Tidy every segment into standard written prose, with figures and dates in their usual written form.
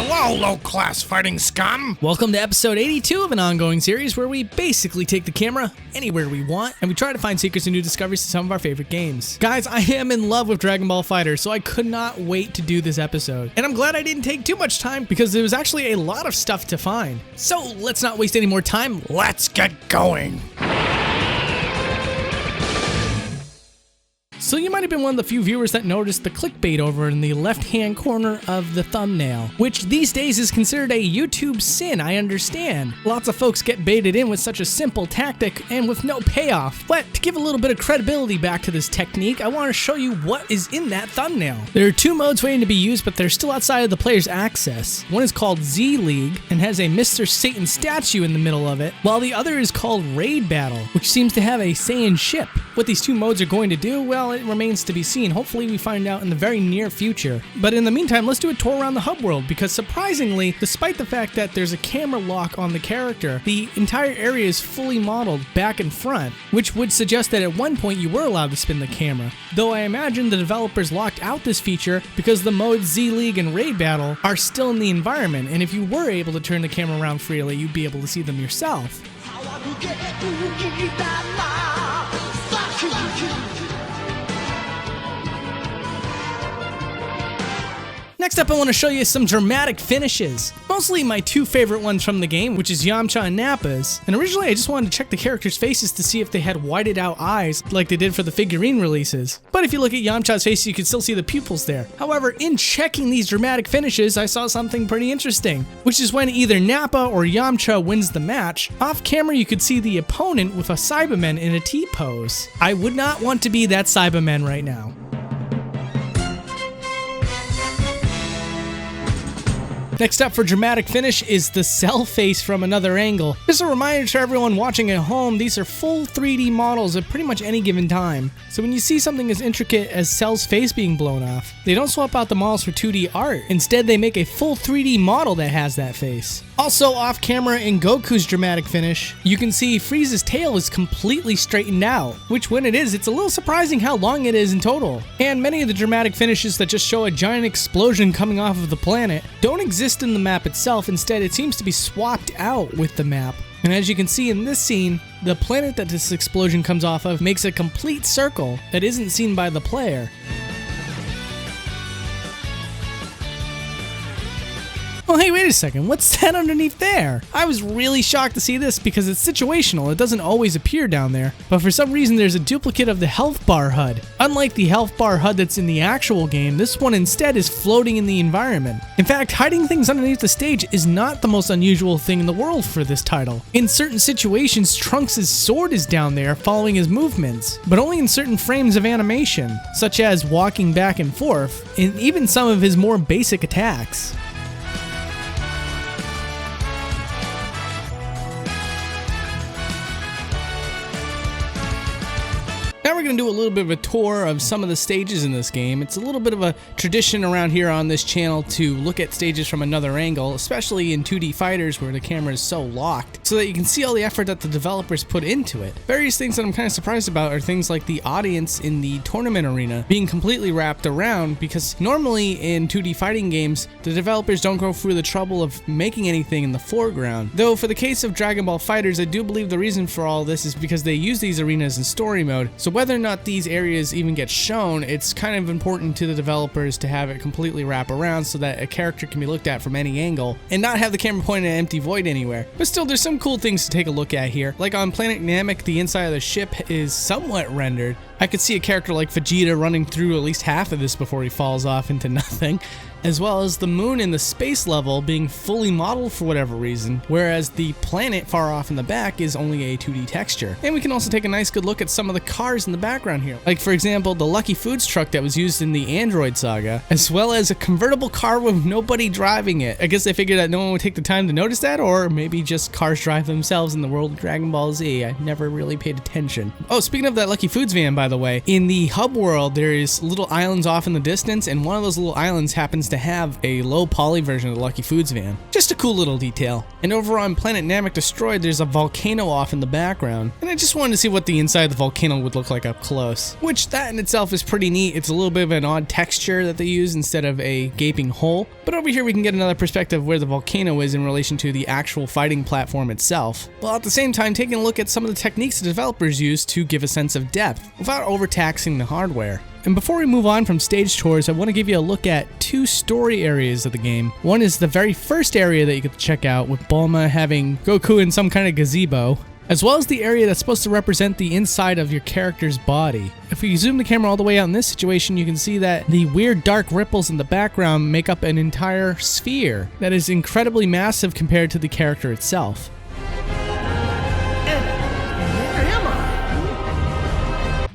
Hello, low-class fighting scum! Welcome to episode 82 of an ongoing series where we basically take the camera anywhere we want and we try to find secrets and new discoveries to some of our favorite games. Guys, I am in love with Dragon Ball FighterZ, so I could not wait to do this episode. And I'm glad I didn't take too much time because there was actually a lot of stuff to find. So let's not waste any more time. Let's get going! So you might have been one of the few viewers that noticed the clickbait over in the left-hand corner of the thumbnail, which these days is considered a YouTube sin, I understand. Lots of folks get baited in with such a simple tactic and with no payoff. But to give a little bit of credibility back to this technique, I want to show you what is in that thumbnail. There are two modes waiting to be used, but they're still outside of the player's access. One is called Z League and has a Mr. Satan statue in the middle of it, while the other is called Raid Battle, which seems to have a Saiyan ship. What these two modes are going to do, well, it remains to be seen. Hopefully we find out in the very near future. But in the meantime, let's do a tour around the hub world, because surprisingly, despite the fact that there's a camera lock on the character, the entire area is fully modeled back and front, which would suggest that at one point you were allowed to spin the camera. Though I imagine the developers locked out this feature because the modes Z League and Raid Battle are still in the environment, and if you were able to turn the camera around freely, you'd be able to see them yourself. Next up, I want to show you some dramatic finishes. Mostly my two favorite ones from the game, which is Yamcha and Nappa's. And originally I just wanted to check the characters' faces to see if they had whited out eyes like they did for the figurine releases. But if you look at Yamcha's face, you can still see the pupils there. However, in checking these dramatic finishes, I saw something pretty interesting, which is when either Nappa or Yamcha wins the match, off camera you could see the opponent with a Cyberman in a T-pose. I would not want to be that Cyberman right now. Next up for dramatic finish is the Cell face from another angle. Just a reminder to everyone watching at home, these are full 3D models at pretty much any given time. So when you see something as intricate as Cell's face being blown off, they don't swap out the models for 2D art. Instead, they make a full 3D model that has that face. Also off camera in Goku's dramatic finish, you can see Frieza's tail is completely straightened out, which when it is, it's a little surprising how long it is in total. And many of the dramatic finishes that just show a giant explosion coming off of the planet don't exist in the map itself. Instead, it seems to be swapped out with the map. And as you can see in this scene, the planet that this explosion comes off of makes a complete circle that isn't seen by the player. Oh, hey, wait a second, what's that underneath there? I was really shocked to see this because it's situational, it doesn't always appear down there, but for some reason there's a duplicate of the health bar HUD. Unlike the health bar HUD that's in the actual game, this one instead is floating in the environment. In fact, hiding things underneath the stage is not the most unusual thing in the world for this title. In certain situations, Trunks' sword is down there following his movements, but only in certain frames of animation, such as walking back and forth, and even some of his more basic attacks. Now we're going to do a little bit of a tour of some of the stages in this game. It's a little bit of a tradition around here on this channel to look at stages from another angle, especially in 2D fighters where the camera is so locked, so that you can see all the effort that the developers put into it. Various things that I'm kind of surprised about are things like the audience in the tournament arena being completely wrapped around, because normally in 2D fighting games, the developers don't go through the trouble of making anything in the foreground. Though for the case of Dragon Ball FighterZ, I do believe the reason for all this is because they use these arenas in story mode, so whether or not these areas even get shown, it's kind of important to the developers to have it completely wrap around so that a character can be looked at from any angle and not have the camera point at an empty void anywhere. But still, there's some cool things to take a look at here. Like on Planet Namek, the inside of the ship is somewhat rendered. I could see a character like Vegeta running through at least half of this before he falls off into nothing, as well as the moon in the space level being fully modeled for whatever reason, whereas the planet far off in the back is only a 2D texture. And we can also take a nice good look at some of the cars in the background here, like for example the Lucky Foods truck that was used in the Android saga, as well as a convertible car with nobody driving it. I guess they figured that no one would take the time to notice that, or maybe just cars drive themselves in the world of Dragon Ball Z. I never really paid attention. Oh, speaking of that Lucky Foods van, by the way. In the hub world, there's little islands off in the distance, and one of those little islands happens to have a low poly version of the Lucky Foods van. Just a cool little detail. And over on Planet Namek Destroyed, there's a volcano off in the background, and I just wanted to see what the inside of the volcano would look like up close, which that in itself is pretty neat. It's a little bit of an odd texture that they use instead of a gaping hole, but over here we can get another perspective of where the volcano is in relation to the actual fighting platform itself, while at the same time taking a look at some of the techniques the developers use to give a sense of depth without overtaxing the hardware. And before we move on from stage tours, I want to give you a look at two story areas of the game. One is the very first area that you get to check out, with Bulma having Goku in some kind of gazebo, as well as the area that's supposed to represent the inside of your character's body. If we zoom the camera all the way out in this situation, you can see that the weird dark ripples in the background make up an entire sphere that is incredibly massive compared to the character itself.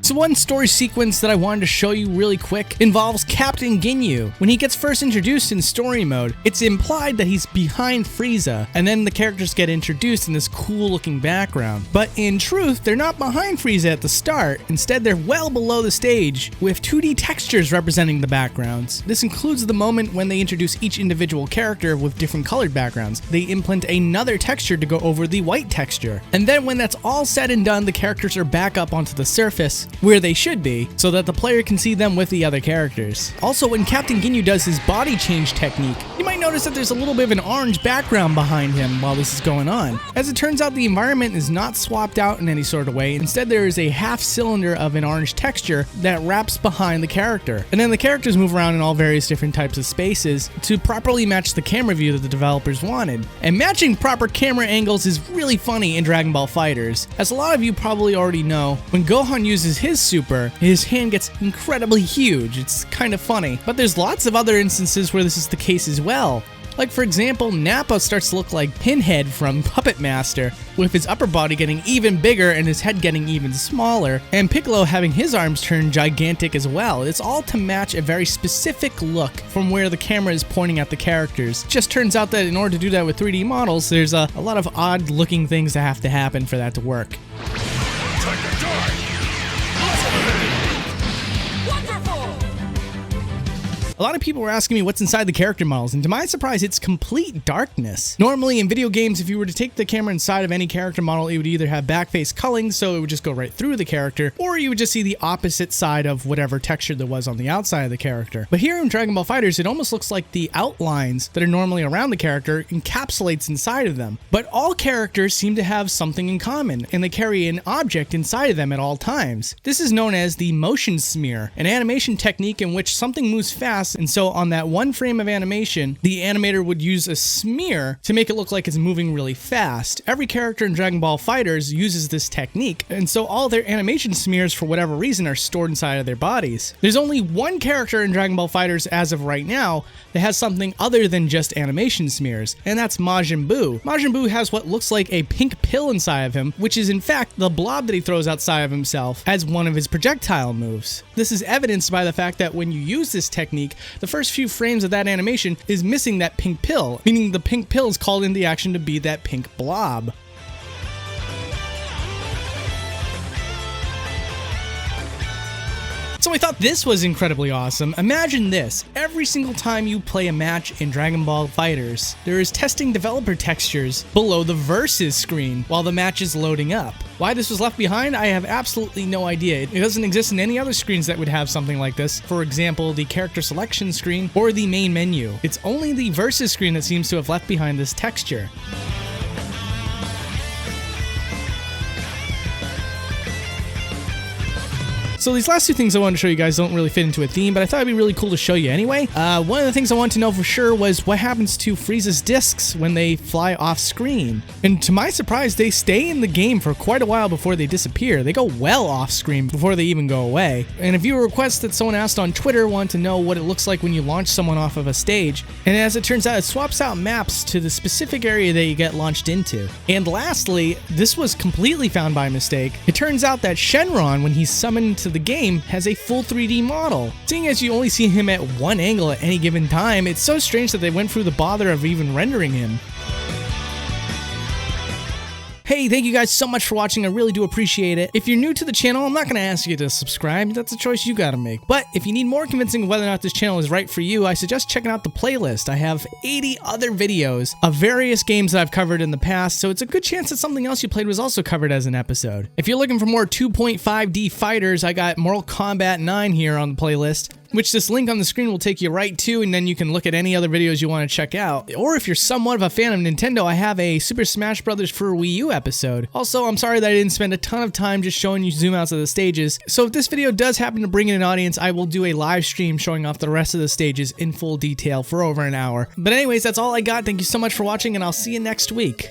So one story sequence that I wanted to show you really quick involves Captain Ginyu. When he gets first introduced in story mode, it's implied that he's behind Frieza, and then the characters get introduced in this cool looking background. But in truth, they're not behind Frieza at the start. Instead, they're well below the stage, with 2D textures representing the backgrounds. This includes the moment when they introduce each individual character with different colored backgrounds. They implant another texture to go over the white texture. And then when that's all said and done, the characters are back up onto the surface, where they should be, so that the player can see them with the other characters. Also, when Captain Ginyu does his body change technique, you might notice that there's a little bit of an orange background behind him while this is going on. As it turns out, the environment is not swapped out in any sort of way. Instead, there is a half cylinder of an orange texture that wraps behind the character. And then the characters move around in all various different types of spaces to properly match the camera view that the developers wanted. And matching proper camera angles is really funny in Dragon Ball FighterZ. As a lot of you probably already know, when Gohan uses his super, his hand gets incredibly huge. It's kind of funny. But there's lots of other instances where this is the case as well. Like, for example, Nappa starts to look like Pinhead from Puppet Master, with his upper body getting even bigger and his head getting even smaller, and Piccolo having his arms turn gigantic as well. It's all to match a very specific look from where the camera is pointing at the characters. Just turns out that in order to do that with 3D models, there's a lot of odd looking things that have to happen for that to work. A lot of people were asking me what's inside the character models, and to my surprise, it's complete darkness. Normally in video games, if you were to take the camera inside of any character model, it would either have backface culling, so it would just go right through the character, or you would just see the opposite side of whatever texture there was on the outside of the character. But here in Dragon Ball FighterZ, it almost looks like the outlines that are normally around the character encapsulates inside of them. But all characters seem to have something in common, and they carry an object inside of them at all times. This is known as the motion smear, an animation technique in which something moves fast, and so on that one frame of animation, the animator would use a smear to make it look like it's moving really fast. Every character in Dragon Ball FighterZ uses this technique, and so all their animation smears, for whatever reason, are stored inside of their bodies. There's only one character in Dragon Ball FighterZ as of right now that has something other than just animation smears, and that's Majin Buu. Majin Buu has what looks like a pink pill inside of him, which is in fact the blob that he throws outside of himself as one of his projectile moves. This is evidenced by the fact that when you use this technique, the first few frames of that animation is missing that pink pill, meaning the pink pill is called into action to be that pink blob. So I thought this was incredibly awesome. Imagine this. Every single time you play a match in Dragon Ball FighterZ, there is testing developer textures below the versus screen while the match is loading up. Why this was left behind, I have absolutely no idea. It doesn't exist in any other screens that would have something like this. For example, the character selection screen or the main menu. It's only the versus screen that seems to have left behind this texture. So these last two things I wanted to show you guys don't really fit into a theme, but I thought it'd be really cool to show you anyway. One of the things I wanted to know for sure was what happens to Frieza's discs when they fly off screen. And to my surprise, they stay in the game for quite a while before they disappear. They go well off screen before they even go away. And a viewer request that someone asked on Twitter wanted to know what it looks like when you launch someone off of a stage. And as it turns out, it swaps out maps to the specific area that you get launched into. And lastly, this was completely found by mistake. It turns out that Shenron, when he's summoned to the game, has a full 3D model. Seeing as you only see him at one angle at any given time, it's so strange that they went through the bother of even rendering him. Hey, thank you guys so much for watching. I really do appreciate it. If you're new to the channel, I'm not going to ask you to subscribe. That's a choice you got to make. But if you need more convincing of whether or not this channel is right for you, I suggest checking out the playlist. I have 80 other videos of various games that I've covered in the past, so it's a good chance that something else you played was also covered as an episode. If you're looking for more 2.5D fighters, I got Mortal Kombat 9 here on the playlist, which this link on the screen will take you right to, and then you can look at any other videos you want to check out. Or if you're somewhat of a fan of Nintendo, I have a Super Smash Bros. For Wii U episode. Also, I'm sorry that I didn't spend a ton of time just showing you zoom outs of the stages, so if this video does happen to bring in an audience, I will do a live stream showing off the rest of the stages in full detail for over an hour. But anyways, that's all I got. Thank you so much for watching, and I'll see you next week.